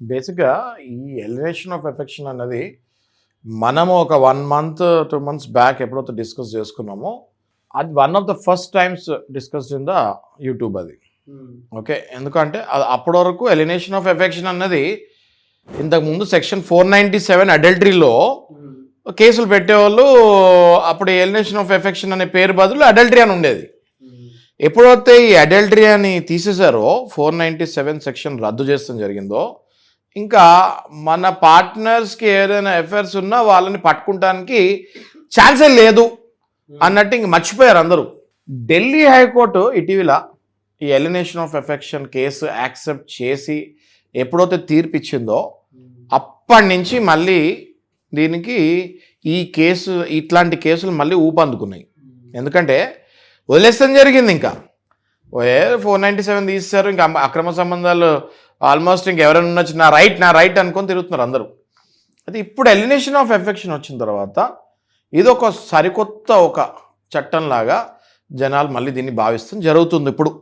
బేసిక్‌గా ఈ elevation of affection అన్నది మనము ఒక 1 మంత్, 2 మంత్స్ బ్యాక్ ఎప్పుడైతే డిస్కస్ చేసుకున్నామో, అది one of the first times discussed in the YouTube అది. ఓకే. ఎందుకంటే అప్పటి వరకు ఎలినేషన్ ఆఫ్ ఎఫెక్షన్ అన్నది ఇంతకుముందు సెక్షన్ 497 అడల్టరీలో కేసులు పెట్టేవాళ్ళు. అప్పుడు ఎలినేషన్ ఆఫ్ ఎఫెక్షన్ అనే పేరు బదులు అడల్టరీ అని ఉండేది. ఎప్పుడైతే ఈ అడల్టరీ అని తీసేశారో, 497 సెక్షన్ రద్దు చేస్తాం జరిగిందో, ఇంకా మన పార్ట్నర్స్కి ఏదైనా ఎఫైర్స్ ఉన్నా వాళ్ళని పట్టుకుంటానికి ఛాన్సే లేదు అన్నట్టు ఇంక మర్చిపోయారు అందరూ. ఢిల్లీ హైకోర్టు ఇటీవల ఈ alienation of affection case accept చేసి ఎప్పుడైతే తీర్పు ఇచ్చిందో, అప్పటి నుంచి మళ్ళీ దీనికి ఈ కేసు, ఇట్లాంటి కేసులు మళ్ళీ ఊపందుకున్నాయి. ఎందుకంటే వదిలేస్తాం జరిగింది. ఇంకా 497 తీస్తారు, ఇంకా అక్రమ సంబంధాలు ఆల్మోస్ట్ ఇంకెవరైనా ఉండొచ్చు, నా రైట్ అనుకొని తిరుగుతున్నారు అందరూ. అయితే ఇప్పుడు ఎలినేషన్ ఆఫ్ ఎఫెక్షన్ వచ్చిన తర్వాత ఇది ఒక సరికొత్త ఒక చట్టంలాగా జనాలు మళ్ళీ దీన్ని భావిస్తాం జరుగుతుంది ఇప్పుడు.